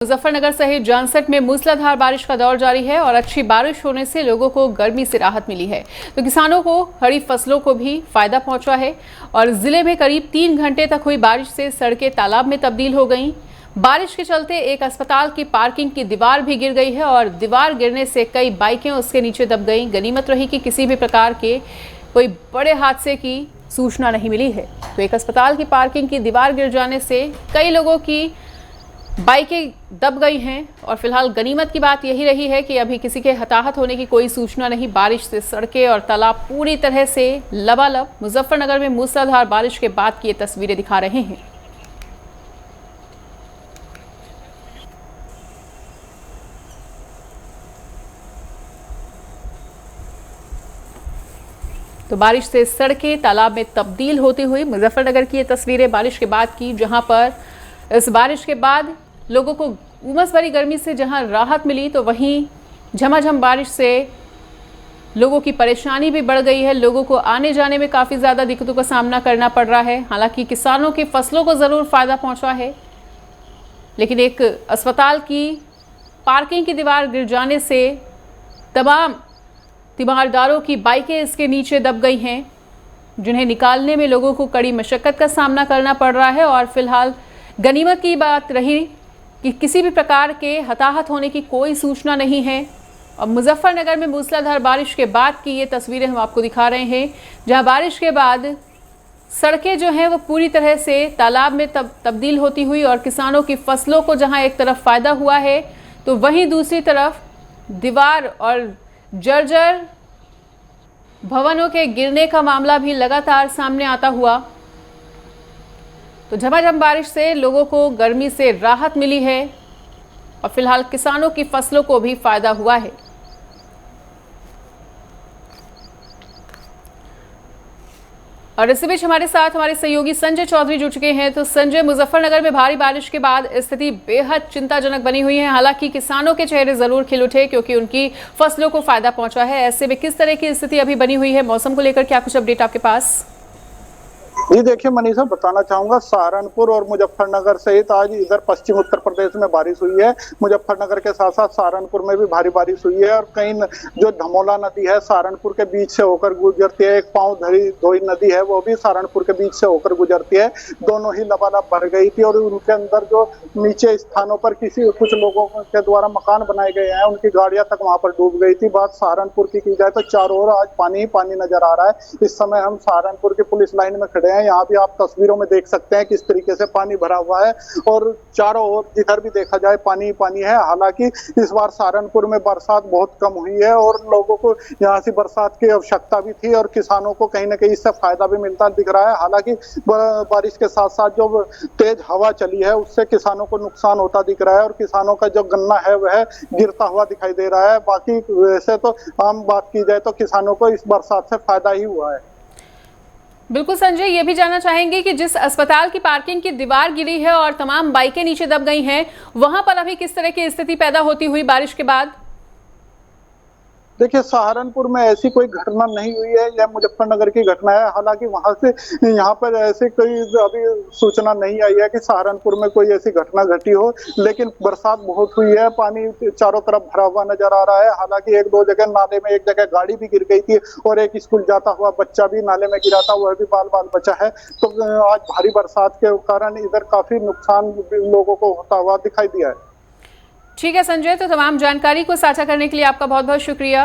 मुजफ्फरनगर सहित जानसठ में मूसलाधार बारिश का दौर जारी है और अच्छी बारिश होने से लोगों को गर्मी से राहत मिली है तो किसानों को खड़ी फसलों को भी फायदा पहुंचा है। और जिले में करीब 3 घंटे तक हुई बारिश से सड़कें तालाब में तब्दील हो गईं। बारिश के चलते एक अस्पताल की पार्किंग की दीवार भी गिर गई है और दीवार गिरने से कई बाइकें उसके नीचे दब गईं। गनीमत रही कि किसी भी प्रकार के कोई बड़े हादसे की सूचना नहीं मिली है। तो एक अस्पताल की पार्किंग की दीवार गिर जाने से कई लोगों की बाइकें दब गई हैं और फिलहाल गनीमत की बात यही रही है कि अभी किसी के हताहत होने की कोई सूचना नहीं। बारिश से सड़कें और तालाब पूरी तरह से लबालब। मुजफ्फरनगर में मूसलाधार बारिश के बाद की ये तस्वीरें दिखा रहे हैं। तो बारिश से सड़कें तालाब में तब्दील होती हुई मुजफ्फरनगर की ये तस्वीरें बारिश के बाद की, जहां पर इस बारिश के बाद लोगों को उमस भरी गर्मी से जहां राहत मिली तो वहीं झमाझम बारिश से लोगों की परेशानी भी बढ़ गई है। लोगों को आने जाने में काफ़ी ज़्यादा दिक्कतों का सामना करना पड़ रहा है। हालांकि किसानों की फसलों को ज़रूर फ़ायदा पहुंचा है, लेकिन एक अस्पताल की पार्किंग की दीवार गिर जाने से तमाम तीमारदारों की बाइकें इसके नीचे दब गई हैं, जिन्हें निकालने में लोगों को कड़ी मशक्क़त का सामना करना पड़ रहा है। और फिलहाल गनीमत की बात रही कि किसी भी प्रकार के हताहत होने की कोई सूचना नहीं है। और मुजफ्फरनगर में मूसलाधार बारिश के बाद की ये तस्वीरें हम आपको दिखा रहे हैं, जहां बारिश के बाद सड़कें जो हैं वो पूरी तरह से तालाब में तब्दील होती हुई और किसानों की फसलों को जहां एक तरफ फ़ायदा हुआ है तो वहीं दूसरी तरफ दीवार और जर्जर भवनों के गिरने का मामला भी लगातार सामने आता हुआ। तो झमाझम बारिश से लोगों को गर्मी से राहत मिली है और फिलहाल किसानों की फसलों को भी फायदा हुआ है। और इसी बीच हमारे साथ हमारे सहयोगी संजय चौधरी जुड़ चुके हैं। तो संजय, मुजफ्फरनगर में भारी बारिश के बाद स्थिति बेहद चिंताजनक बनी हुई है। हालांकि किसानों के चेहरे जरूर खिल उठे क्योंकि उनकी फसलों को फायदा पहुंचा है। ऐसे में किस तरह की स्थिति अभी बनी हुई है? मौसम को लेकर क्या कुछ अपडेट आपके पास? जी देखिए मनीषा, बताना चाहूंगा सहारनपुर और मुजफ्फरनगर सहित आज इधर पश्चिम उत्तर प्रदेश में बारिश हुई है। मुजफ्फरनगर के साथ साथ सहारनपुर में भी भारी बारिश हुई है और कई जो धमोला नदी है सहारनपुर के बीच से होकर गुजरती है। एक पांव धोई नदी है वो भी सहारनपुर के बीच से होकर गुजरती है। दोनों ही लबालब भर गई थी और उनके अंदर जो नीचे स्थानों पर कुछ लोगों के द्वारा मकान बनाए गए हैं, उनकी गाड़ियां तक वहां पर डूब गई थी। बात सहारनपुर की जाए तो चारों ओर आज पानी ही पानी नजर आ रहा है। इस समय हम सहारनपुर की पुलिस लाइन में खड़े हैं। यहाँ भी आप तस्वीरों में देख सकते हैं किस तरीके से पानी भरा हुआ है और चारों ओर जिधर भी देखा जाए पानी ही पानी है। हालांकि इस बार सहारनपुर में बरसात बहुत कम हुई है और लोगों को यहाँ से बरसात की आवश्यकता भी थी और किसानों को कहीं ना कहीं इससे फायदा भी मिलता दिख रहा है। हालांकि बारिश के साथ साथ जो तेज हवा चली है उससे किसानों को नुकसान होता दिख रहा है और किसानों का जो गन्ना है वह गिरता हुआ दिखाई दे रहा है। बाकी वैसे तो आम बात की जाए तो किसानों को इस बरसात से फायदा ही हुआ है। बिल्कुल संजय, ये भी जानना चाहेंगे कि जिस अस्पताल की पार्किंग की दीवार गिरी है और तमाम बाइकें नीचे दब गई हैं, वहां पर अभी किस तरह की स्थिति पैदा होती हुई बारिश के बाद? देखिए सहारनपुर में ऐसी कोई घटना नहीं हुई है, यह मुजफ्फरनगर की घटना है। हालांकि वहां से यहाँ पर ऐसे कोई अभी सूचना नहीं आई है कि सहारनपुर में कोई ऐसी घटना घटी हो, लेकिन बरसात बहुत हुई है। पानी चारों तरफ भरा हुआ नजर आ रहा है। हालांकि 1-2 जगह नाले में, एक जगह गाड़ी भी गिर गई थी और एक स्कूल जाता हुआ बच्चा भी नाले में गिरा था, वह भी बाल बचा है। तो आज भारी बरसात के कारण इधर काफी नुकसान लोगों को होता हुआ दिखाई दिया है। ठीक है संजय, तो तमाम जानकारी को साझा करने के लिए आपका बहुत बहुत शुक्रिया।